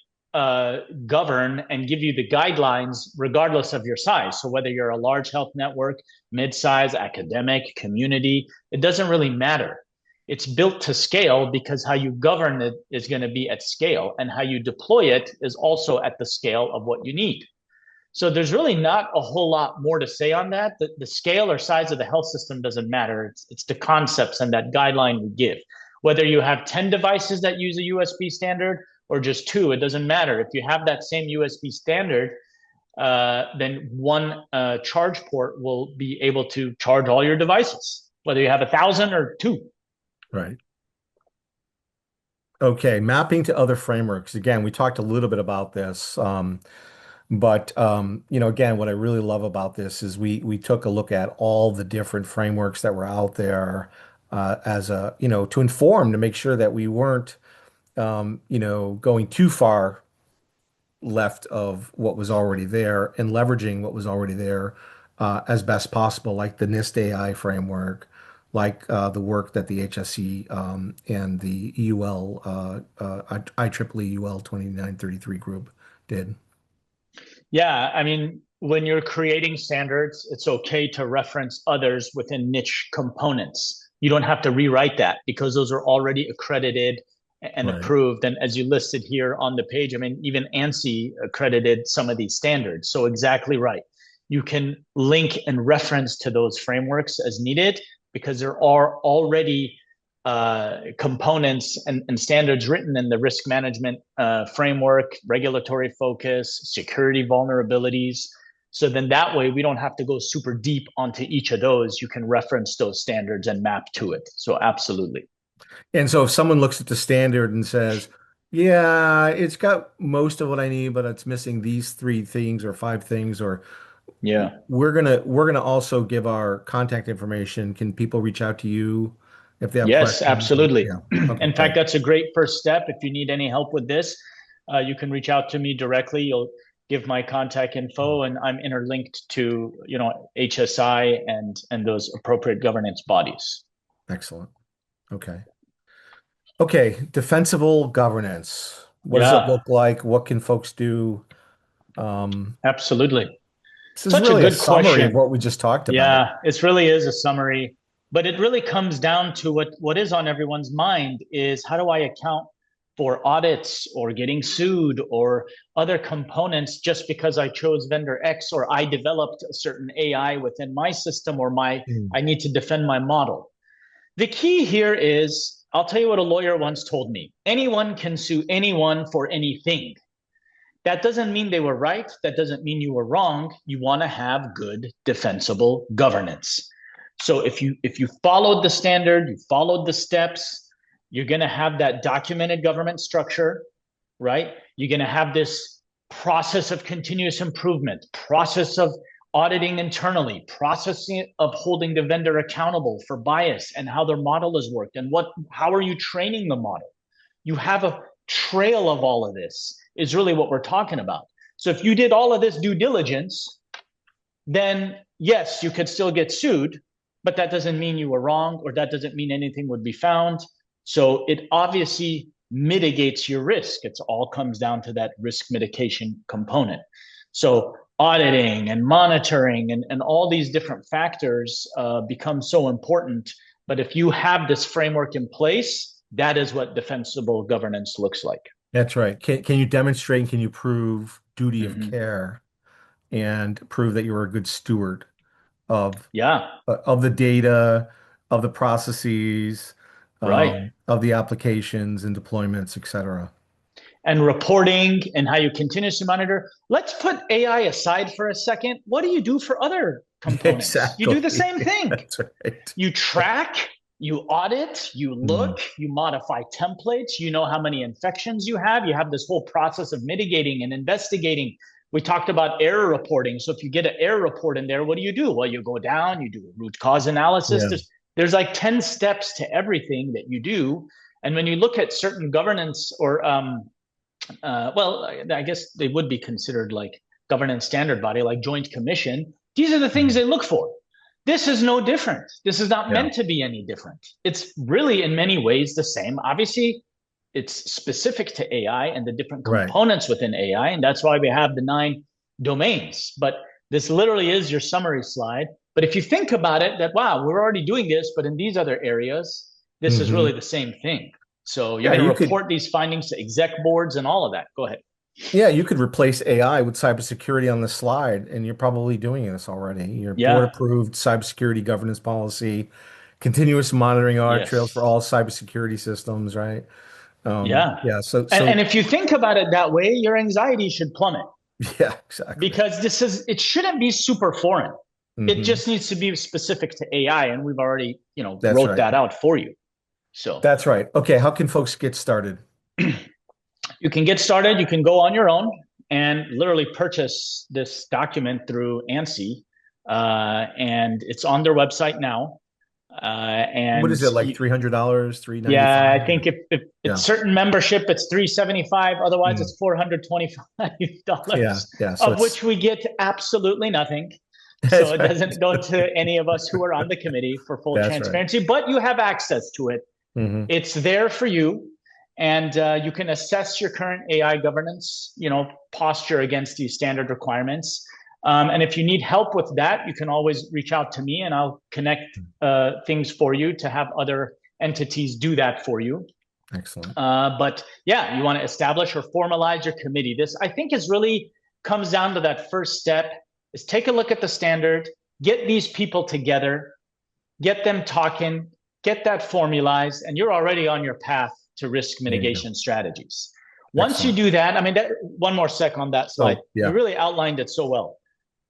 govern and give you the guidelines regardless of your size. So whether you're a large health network, mid-size, academic, community, it doesn't really matter. It's built to scale because how you govern it is going to be at scale, and how you deploy it is also at the scale of what you need. So there's really not a whole lot more to say on that. The scale or size of the health system doesn't matter. It's the concepts and that guideline we give. Whether you have 10 devices that use a USB standard or just two, it doesn't matter. If you have that same USB standard, then one charge port will be able to charge all your devices, whether you have 1,000 or two. Right. Okay, mapping to other frameworks. Again, we talked a little bit about this. But again, what I really love about this is we took a look at all the different frameworks that were out there as to inform, to make sure that we weren't going too far left of what was already there and leveraging what was already there as best possible, like the NIST AI framework, like the work that the HSE and the EUL, IEEE UL 2933 group did. Yeah, I mean, when you're creating standards, it's okay to reference others within niche components. You don't have to rewrite that because those are already accredited and Right. approved. And as you listed here on the page, I mean, even ANSI accredited some of these standards. So exactly right. You can link and reference to those frameworks as needed because there are already components and standards written in the risk management framework, regulatory focus, security vulnerabilities. So then that way we don't have to go super deep onto each of those. You can reference those standards and map to it. So absolutely. And so if someone looks at the standard and says, yeah, it's got most of what I need, but it's missing these three things or five things, or Yeah. we're gonna also give our contact information. Can people reach out to you if they have Yes, questions? Or, absolutely. yeah. Okay, In fact, great. that's a great first step. If you need any help with this, you can reach out to me directly. You'll give my contact info, and I'm interlinked to HSI and those appropriate governance bodies. Excellent. Okay. Okay, defensible governance. What does it Yeah, look like? What can folks do? Um, absolutely. this is Such a really a good summary of question. what we just talked about. Yeah, it really is a summary, but it really comes down to what is on everyone's mind is how do I account for audits or getting sued or other components just because I chose vendor X or I developed a certain AI within my system or Mm. I need to defend my model. The key here is I'll tell you what a lawyer once told me. Anyone can sue anyone for anything. That doesn't mean they were right. That doesn't mean you were wrong. You want to have good defensible governance. So if you followed the standard, you followed the steps, you're going to have that documented government structure, right? You're going to have this process of continuous improvement, process of auditing internally, processing of holding the vendor accountable for bias and how their model has worked and how are you training the model. You have a trail of all of this is really what we're talking about. So if you did all of this due diligence, then yes, you could still get sued, but that doesn't mean you were wrong, or that doesn't mean anything would be found. So it obviously mitigates your risk. It all comes down to that risk mitigation component. So auditing and monitoring and all these different factors become so important. But if you have this framework in place, that is what defensible governance looks like. That's right. Can you demonstrate, can you prove duty of Mm-hmm. care and prove that you're a good steward of Yeah, of the data, of the processes, right. of the applications and deployments, et cetera. And reporting and how you continuously monitor. Let's put AI aside for a second. What do you do for other components? You do the Exactly. same thing. That's right. You track, you audit, you Mm, look, you modify templates, you know how many infections you have. You have this whole process of mitigating and investigating. We talked about error reporting. So if you get an error report in there, what do? Well, you go down, you do a root cause analysis. yeah. There's like 10 steps to everything that you do. And when you look at certain governance or well, I guess they would be considered like governance standard body, like Joint Commission. These are the things Mm, they look for. This is no different. This is not yeah. meant to be any different. It's really, in many ways, the same. Obviously, it's specific to AI and the different Right. components within AI. And that's why we have the 9 domains. But this literally is your summary slide. But if you think about it, that, wow, we're already doing this, but in these other areas, this is really Hmm. the same thing. So you're Yeah, going to you could. report these findings to exec boards and all of that. Go ahead. Yeah, you could replace AI with cybersecurity on the slide, and you're probably doing this already. Your Yeah. board-approved cybersecurity governance policy, continuous monitoring audit trails for Yes. all cybersecurity systems, right? Yeah. Yeah. So, And so if you think about it that way, your anxiety should plummet yeah, exactly. because it shouldn't be super foreign. It Hmm. just needs to be specific to AI. And we've already, That's wrote right. that out for you. So That's right. Okay, how can folks get started? you can get started. You can go on your own and literally purchase this document through ANSI. And it's on their website now. What And is it, like $300, yeah, 395? I think if it's Yeah. certain membership, it's 375. Otherwise, Mm. it's Yeah, $425, yeah. So of it's which we get absolutely nothing. So that's it right. doesn't go to any of us who are on the committee for full That's right. transparency, but you have access to it. Hmm. It's there for you, and you can assess your current AI governance, posture against these standard requirements. And if you need help with that, you can always reach out to me, and I'll connect things for you to have other entities do that for you. Excellent. But yeah, you want to establish or formalize your committee. This, I think, is really comes down to that first step: is take a look at the standard, get these people together, get them talking, get that formalized, and you're already on your path to risk There you go. mitigation strategies. Once you Excellent. do that, I mean, one more sec on that slide. Oh, You yeah. really outlined it so well.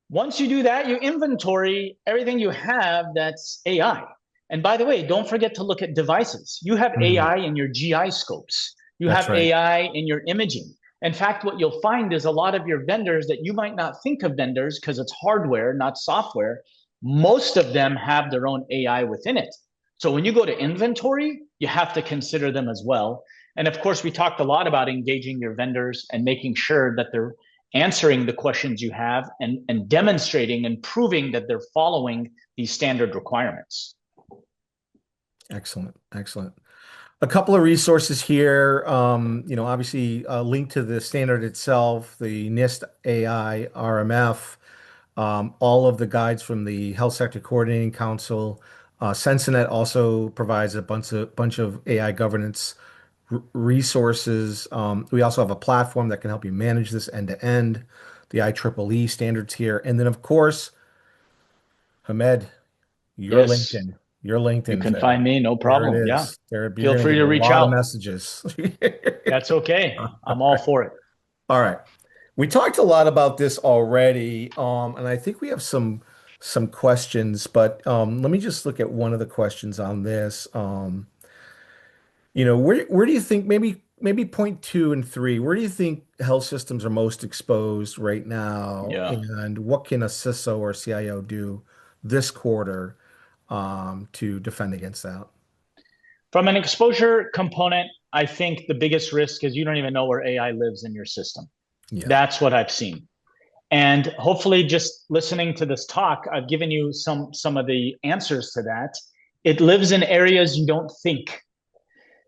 Once you do that, you inventory everything you have that's AI. And by the way, don't forget to look at devices. You have Hmm. AI in your GI scopes. You That's have right. AI in your imaging. In fact, what you'll find is a lot of your vendors that you might not think of vendors because it's hardware, not software. Most of them have their own AI within it. So when you go to inventory, you have to consider them as well. And of course, we talked a lot about engaging your vendors and making sure that they're answering the questions you have and demonstrating and proving that they're following these standard requirements. Excellent. Excellent. A couple of resources here. Obviously a link to the standard itself, the NIST AI RMF, all of the guides from the Health Sector Coordinating Council. Censinet also provides a bunch of AI governance resources. We also have a platform that can help you manage this end to end, the IEEE standards here. And then, of course, Hamed, your Yes, LinkedIn, your you LinkedIn can find there. me, no There it problem. Yeah, is. There, you're feel going to free get to a reach lot of out. messages. That's okay. All I'm all right. for it. All right. We talked a lot about this already, and I think we have some questions, but let me just look at one of the questions on this. Where do you think maybe point two and three, where do you think health systems are most exposed right now? Yeah. And what can a CISO or CIO do this quarter to defend against that? From an exposure component, I think the biggest risk is you don't even know where AI lives in your system. Yeah. That's what I've seen. And hopefully just listening to this talk, I've given you some of the answers to that. It lives in areas you don't think.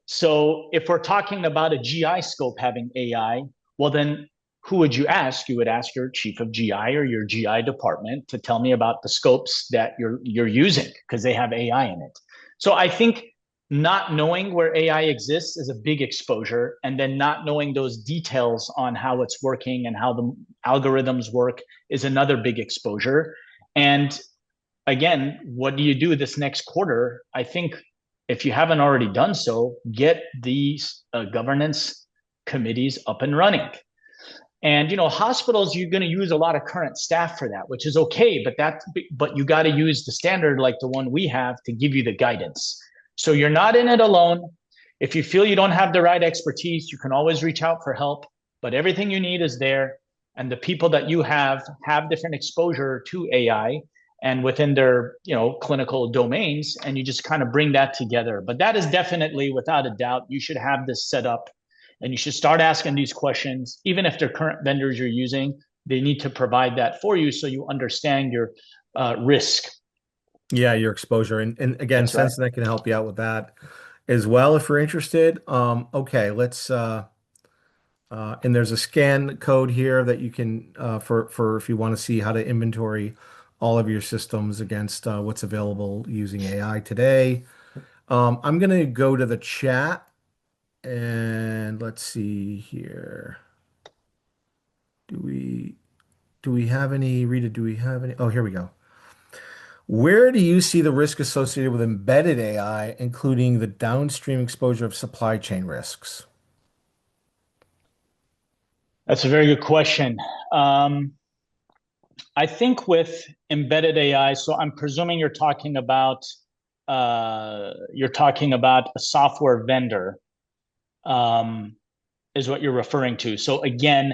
So if we're talking about a GI scope having AI, well, then who would you ask? You would ask your chief of GI or your GI department to tell me about the scopes that you're using because they have AI in it. So I think not knowing where AI exists is a big exposure, and then not knowing those details on how it's working and how the algorithms work is another big exposure. And again, what do you do this next quarter? I think if you haven't already done so, get these governance committees up and running. And hospitals, you're going to use a lot of current staff for that, which is okay. But you got to use the standard like the one we have to give you the guidance. So you're not in it alone. If you feel you don't have the right expertise, you can always reach out for help. But everything you need is there, and the people that you have different exposure to AI and within their clinical domains, and you just kind of bring that together. But that is definitely, without a doubt, you should have this set up, and you should start asking these questions. Even if they're current vendors you're using, they need to provide that for you so you understand your risk. Yeah, your exposure. And again, That's right. Sensenet can help you out with that. as well if you're interested. Okay, and there's a scan code here that you can for if you want to see how to inventory all of your systems against what's available using AI today. I'm gonna go to the chat and let's see here. Do we do we have any, Rita? Do we have any? Oh, here we go. Where do you see the risk associated with embedded AI, including the downstream exposure of supply chain risks? That's a very good question. Um, I think with embedded AI, so I'm presuming you're talking about a software vendor, um, is what you're referring to. So again,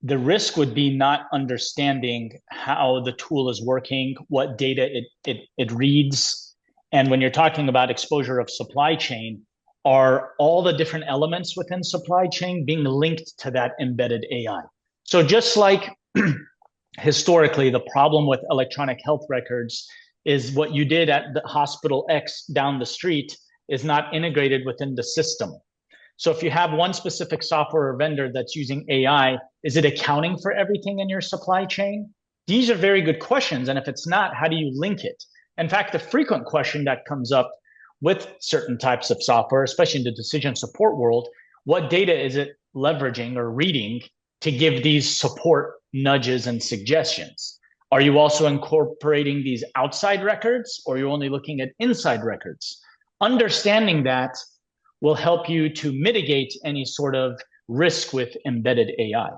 the risk would be not understanding how the tool is working, what data it reads. And when you're talking about exposure of supply chain, are all the different elements within supply chain being linked to that embedded AI? So just like historically, the problem with electronic health records is what you did at the hospital X down the street is not integrated within the system. So if you have one specific software or vendor that's using AI, is it accounting for everything in your supply chain? These are very good questions. And if it's not, how do you link it? In fact, the frequent question that comes up with certain types of software, especially in the decision support world, what data is it leveraging or reading to give these support nudges and suggestions? Are you also incorporating these outside records, or are you only looking at inside records? Understanding that will help you to mitigate any sort of risk with embedded AI.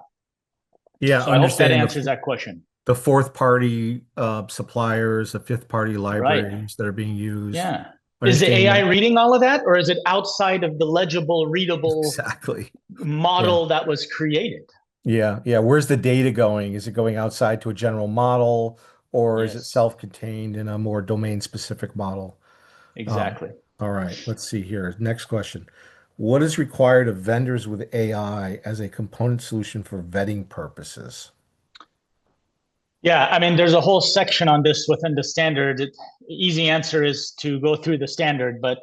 Yeah, So I hope that understanding answers that question. the fourth party suppliers, the fifth party Right. libraries that are being used. Yeah. Is the Understanding AI that reading all of that, or is it outside of the legible, readable exactly. Yeah. model that was created? Yeah. Yeah. Where's the data going? Is it going outside to a general model or is it Yes, self-contained in a more domain-specific model? Um, exactly. all right. Let's see here. Next question. What is required of vendors with AI as a component solution for vetting purposes? Yeah, I mean, there's a whole section on this within the standard. Easy answer is to go through the standard, but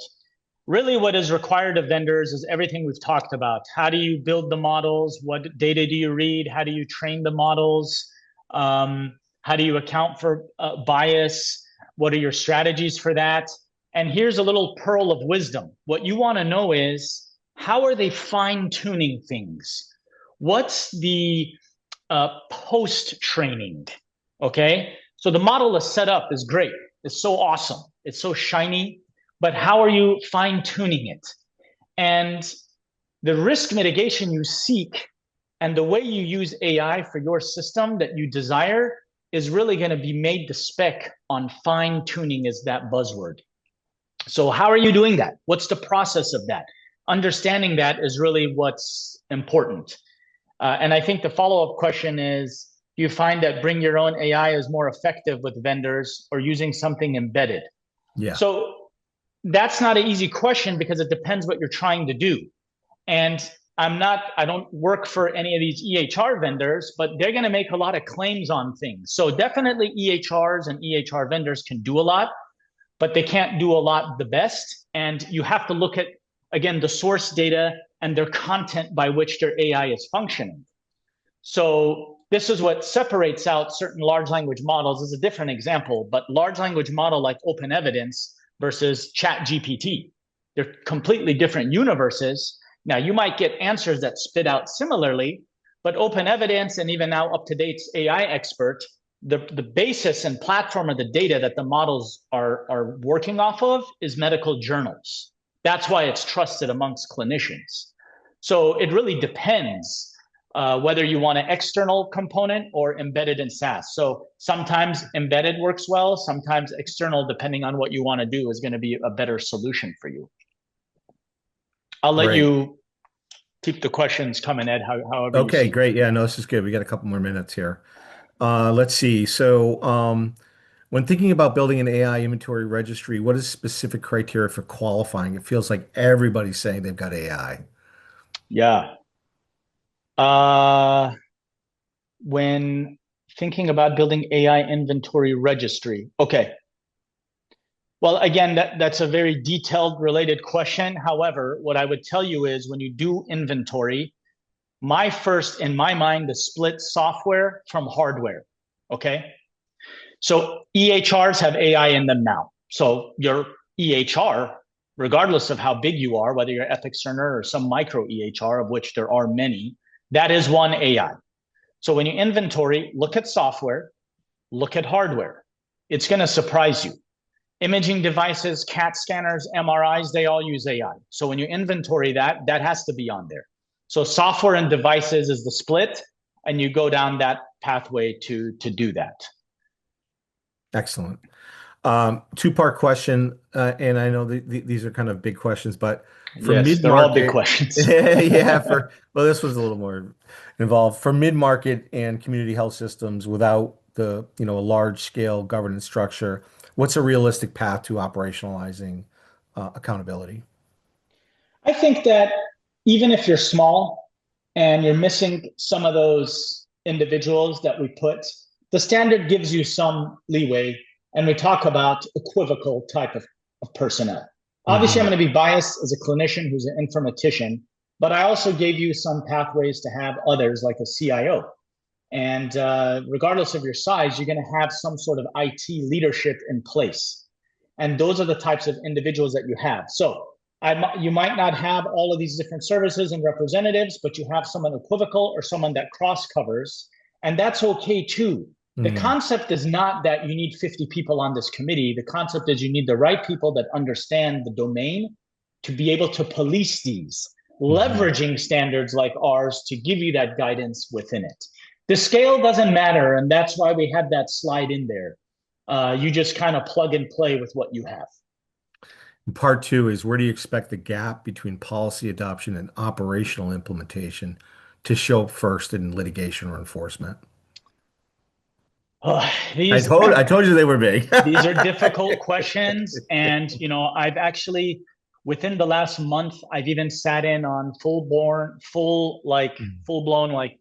really what is required of vendors is everything we've talked about. How do you build the models? What data do you read? How do you train the models? How do you account for bias? What are your strategies for that? And here's a little pearl of wisdom. What you want to know is how are they fine tuning things? What's the post training? Okay. So the model is set up is great. It's so awesome. It's so shiny, but how are you fine tuning it? And the risk mitigation you seek and the way you use AI for your system that you desire is really going to be made to spec on fine tuning is that buzzword. So how are you doing that? What's the process of that? Understanding that is really what's important. And I think the follow-up question is, do you find that bring your own AI is more effective with vendors or using something embedded? Yeah. So that's not an easy question because it depends what you're trying to do. And I don't work for any of these EHR vendors, but they're going to make a lot of claims on things. So definitely EHRs and EHR vendors can do a lot, but they can't do a lot the best. And you have to look at, again, the source data and their content by which their AI is functioning. So this is what separates out certain large language models. This is a different example, but large language model like Open Evidence versus Chat GPT. They're completely different universes. Now you might get answers that spit out similarly, but Open Evidence and even now UpToDate's AI expert, the basis and platform of the data that the models are working off of is medical journals. That's why it's trusted amongst clinicians. So it really depends whether you want an external component or embedded in SaaS. So sometimes embedded works well, sometimes external, depending on what you want to do, is going to be a better solution for you. I'll let Great. you keep the questions coming, Ed, however you Okay, see great. fit. Yeah, no, this is good. We got a couple more minutes here. Let's see. So, when thinking about building an AI inventory registry, what is specific criteria for qualifying? It feels like everybody's saying they've got AI. Yeah. Uh, when thinking about building AI inventory registry, okay. Well, again, that's a very detailed related question. However, what I would tell you is when you do inventory, in my mind, to split software from hardware. Okay. So EHRs have AI in them now. So your EHR, regardless of how big you are, whether you're Epic Cerner or some micro EHR, of which there are many, that is one AI. So when you inventory, look at software, look at hardware. It's going to surprise you. Imaging devices, CAT scanners, MRIs, they all use AI. So when you inventory that, that has to be on there. So software and devices is the split, and you go down that pathway to do that. Excellent. Two-part question, and I know these are kind of big questions, but for Yes, they're all big mid-market, questions. yeah, well, this was a little more involved. For mid-market and community health systems without a large-scale governance structure, what's a realistic path to operationalizing accountability? I think that even if you're small and you're missing some of those individuals that we put, the standard gives you some leeway. And we talk about equivocal type of personnel. Obviously, I'm Hmm. going to be biased as a clinician who's an informatician, but I also gave you some pathways to have others like a CIO. And regardless of your size, you're going to have some sort of IT leadership in place. And those are the types of individuals that you have. So you might not have all of these different services and representatives, but you have someone equivocal or someone that cross covers. And that's okay too. The Hmm. concept is not that you need 50 people on this committee. The concept is you need the right people that understand the domain to be able to police these, Hmm. leveraging standards like ours to give you that guidance within it. The scale doesn't matter, and that's why we had that slide in there. You just kind of plug and play with what you have. Part two is where do you expect the gap between policy adoption and operational implementation to show up first in litigation or enforcement? Uh, I these told I told you they were big. these are difficult questions, and I've actually within the last month I've even sat in on full blown like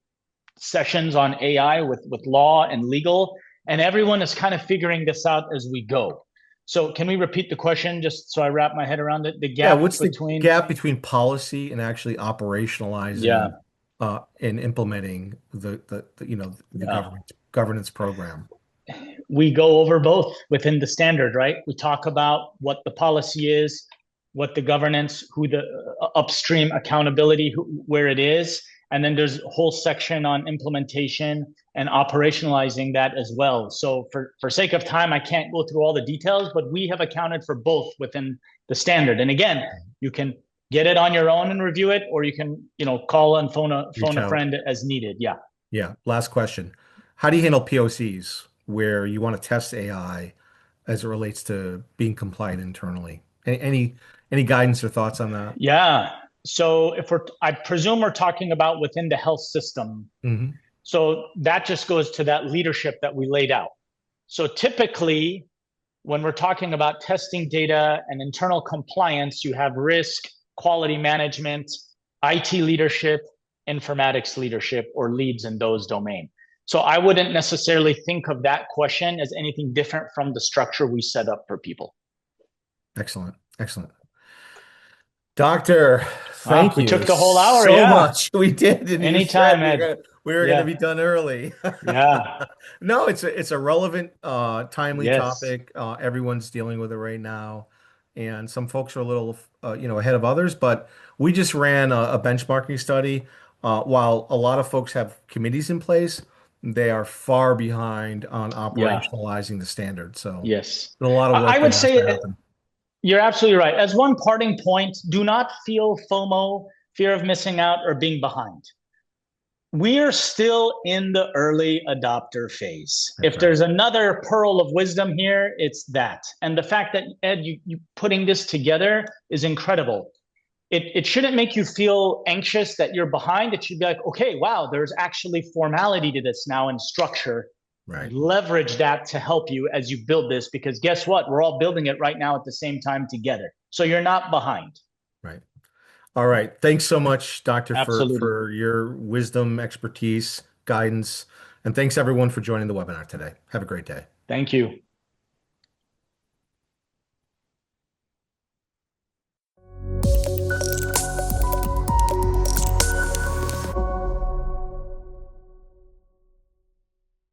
sessions on AI with law and legal, and everyone is kind of figuring this out as we go. So can we repeat the question just so I wrap my head around it? The Yeah, gap what's the between gap between policy and actually yeah, operationalizing and implementing the yeah. governance program? We go over both within the standard, right? We talk about what the policy is, what the governance, who the upstream accountability, where it is. And then there's a whole section on implementation and operationalizing that as well. So for sake of time, I can't go through all the details, but we have accounted for both within the standard. And again, you can get it on your own and review it, or you can, call and phone Reach a out. friend as needed. Yeah. Yeah. Last question. How do you handle POCs where you want to test AI as it relates to being compliant internally? Any guidance or thoughts on that? Yeah. So I presume we're talking about within the health system. Hmm. So that just goes to that leadership that we laid out. So typically, when we're talking about testing data and internal compliance, you have risk, quality management, IT leadership, informatics leadership, or leads in those domains. So I wouldn't necessarily think of that question as anything different from the structure we set up for people. Excellent. Excellent. Doctor, Wow, thank we you took the whole hour. so Yeah. much. We did, and you said Anytime, Ed. we were gonna Yeah. be done early. Yeah. No, it's a relevant, timely Yes. topic. Everyone's dealing with it right now, and some folks are a little, ahead of others. But we just ran a benchmarking study. While a lot of folks have committees in place, they are far behind on Yeah. operationalizing the standard. So, Yes. a lot of I work that would has to say happen. you're absolutely right. As one parting point, do not feel FOMO, fear of missing out, or being behind. We're still in the early adopter phase. That's If right. there's another pearl of wisdom here, it's that. And the fact that, Ed, you putting this together is incredible. It shouldn't make you feel anxious that you're behind. It should be like, okay, wow, there's actually formality to this now and structure. Right. Leverage that to help you as you build this, because guess what? We're all building it right now at the same time together. So you're not behind. Right. All right. Thanks so much, Doctor, for Absolutely. your wisdom, expertise, guidance, and thanks everyone for joining the webinar today. Have a great day. Thank you.